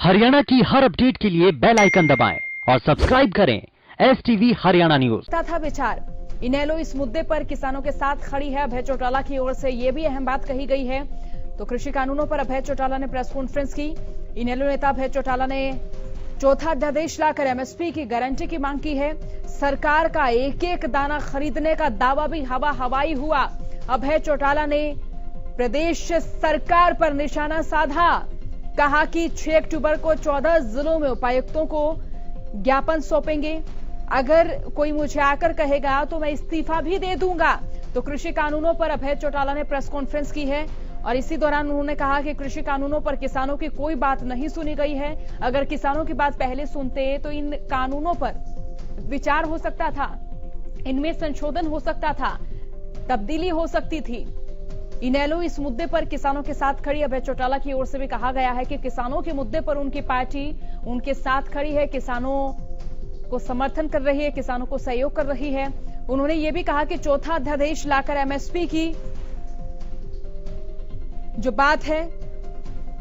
हरियाणा की हर अपडेट के लिए बेल आइकन दबाएं और सब्सक्राइब करें STV हरियाणा न्यूज। था विचार इनेलो इस मुद्दे पर किसानों के साथ खड़ी है। अभय चौटाला की ओर से यह भी अहम बात कही गई है। तो कृषि कानूनों पर अभय चौटाला ने प्रेस कॉन्फ्रेंस की। इनेलो नेता अभय चौटाला ने चौथा अध्यादेश लाकर MSP की गारंटी की मांग की है। सरकार का एक एक दाना खरीदने का दावा भी हवाई हुआ। अभय चौटाला ने प्रदेश सरकार पर निशाना साधा। कहा कि 6 अक्टूबर को 14 जिलों में उपायुक्तों को ज्ञापन सौंपेंगे। अगर कोई मुझे आकर कहेगा तो मैं इस्तीफा भी दे दूंगा। तो कृषि कानूनों पर अभय चौटाला ने प्रेस कॉन्फ्रेंस की है और इसी दौरान उन्होंने कहा कि कृषि कानूनों पर किसानों की कोई बात नहीं सुनी गई है। अगर किसानों की बात पहले सुनते तो इन कानूनों पर विचार हो सकता था, इनमें संशोधन हो सकता था, तब्दीली हो सकती थी। इनेलो इस मुद्दे पर किसानों के साथ खड़ी। अभय चौटाला की ओर से भी कहा गया है कि किसानों के मुद्दे पर उनकी पार्टी उनके साथ खड़ी है, किसानों को समर्थन कर रही है, किसानों को सहयोग कर रही है। उन्होंने ये भी कहा कि चौथा अध्यादेश लाकर MSP की जो बात है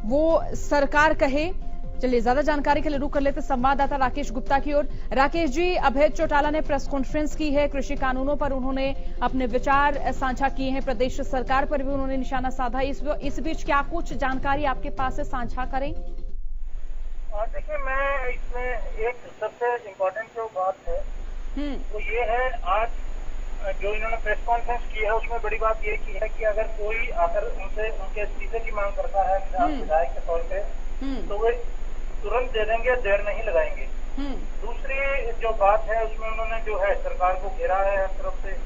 वो सरकार कहे। चलिए ज्यादा जानकारी के लिए रुक कर लेते संवाददाता राकेश गुप्ता की ओर। राकेश जी, अभय चौटाला ने प्रेस कॉन्फ्रेंस की है। कृषि कानूनों पर उन्होंने अपने विचार साझा किए हैं। प्रदेश सरकार पर भी उन्होंने निशाना साधा। इस बीच क्या कुछ जानकारी आपके पास है, साझा करें। देखिए, मैं इसमें एक सबसे इम्पोर्टेंट जो बात है वो ये है, आज जो इन्होंने प्रेस कॉन्फ्रेंस की है उसमें बड़ी बात ये की है कि अगर कोई आकर उनसे उनके इस्तीफे की मांग करता है विधायक के तौर पे तो वे तुरंत दे देंगे, देर नहीं लगाएंगे। दूसरी जो बात है उसमें उन्होंने जो है सरकार को घेरा है हर तरफ से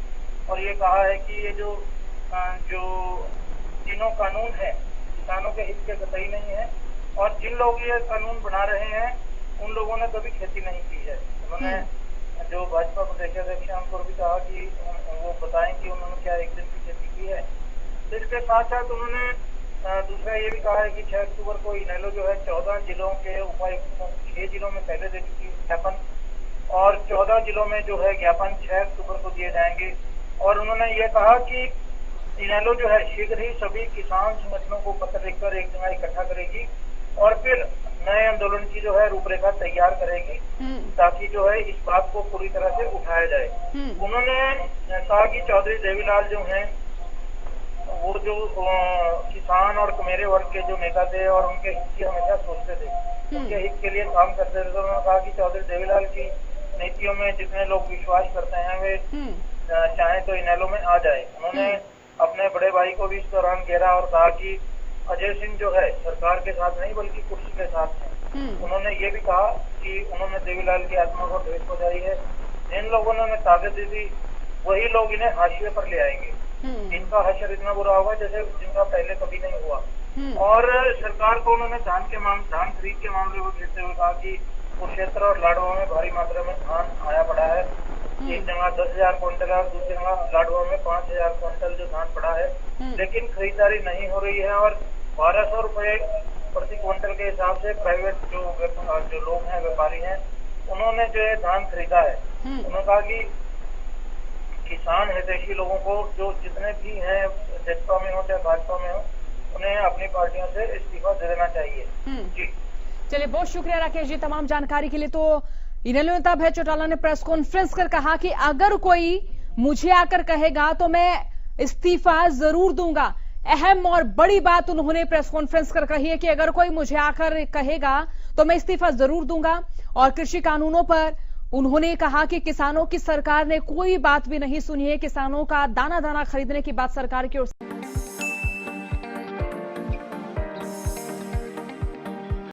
और ये कहा है कि ये जो तीनों कानून है किसानों के हित के कतई नहीं है और जिन लोग ये कानून बना रहे हैं उन लोगों ने कभी खेती नहीं की है। उन्होंने जो भाजपा प्रदेश अध्यक्ष उनको भी कहा कि वो बताएं कि उन्होंने क्या एक दिन की खेती की है। तो इसके साथ साथ उन्होंने दूसरा ये भी कहा है कि 6 अक्टूबर को इनेलो जो है 14 जिलों के उपायुक्तों 6 जिलों में पहले दे चुकी ज्ञापन और 14 जिलों में जो है ज्ञापन 6 अक्टूबर को दिए जाएंगे। और उन्होंने ये कहा कि इनेलो जो है शीघ्र ही सभी किसान संगठनों को पत्र लिखकर एक जगह इकट्ठा करेगी और फिर नए आंदोलन की जो है रूपरेखा तैयार करेगी ताकि जो है इस बात को पूरी तरह से उठाया जाए। उन्होंने कहा कि चौधरी देवीलाल जो हैं वो जो किसान और कुमेरे वर्ग के जो नेता थे और उनके हित की हमेशा सोचते थे, उनके हित के लिए काम करते थे। तो उन्होंने कहा कि चौधरी देवीलाल की नीतियों में जितने लोग विश्वास करते हैं वे चाहे तो इनेलो में आ जाए। उन्होंने अपने बड़े भाई को भी इस दौरान घेरा और कहा कि अजय सिंह जो है सरकार के साथ नहीं बल्कि कुर्सी के साथ है। उन्होंने ये भी कहा कि उन्होंने देवीलाल की आत्मा को ठेस पहुंचाई है। जिन लोगों ने उन्हें ताकत दी थी वही लोग इन्हें हाशिए पर ले आएंगे। इनका हशर इतना बुरा होगा जैसे जिनका पहले कभी नहीं हुआ। और सरकार को उन्होंने धान खरीद के मामले को घेरते हुए कहा कि कुरुक्षेत्र और लाडवा में भारी मात्रा में धान आया पड़ा है। एक जगह 10,000 क्विंटल और दूसरी जगह लाडवा में 5,000 क्विंटल जो धान पड़ा है, लेकिन खरीदारी नहीं हो रही है और 1200 रुपए प्रति क्विंटल के हिसाब से प्राइवेट जो लोग हैं, व्यापारी हैं, उन्होंने जो है धान खरीदा है। उन्होंने कहा कि किसान हितैषी लोगों को जो जितने भी हैं जसपा में हो चाहे भाजपा में हो उन्हें अपनी पार्टियों से इस्तीफा दे देना चाहिए। जी चलिए, बहुत शुक्रिया राकेश जी तमाम जानकारी के लिए। तो इनेलो नेता अभय चौटाला ने प्रेस कॉन्फ्रेंस कर कहा कि अगर कोई मुझे आकर कहेगा तो मैं इस्तीफा जरूर दूंगा। अहम और बड़ी बात उन्होंने प्रेस कॉन्फ्रेंस कर कही है कि अगर कोई मुझे आकर कहेगा तो मैं इस्तीफा जरूर दूंगा। और कृषि कानूनों पर उन्होंने कहा कि किसानों की सरकार ने कोई बात भी नहीं सुनी है। किसानों का दाना दाना खरीदने की बात सरकार की ओर से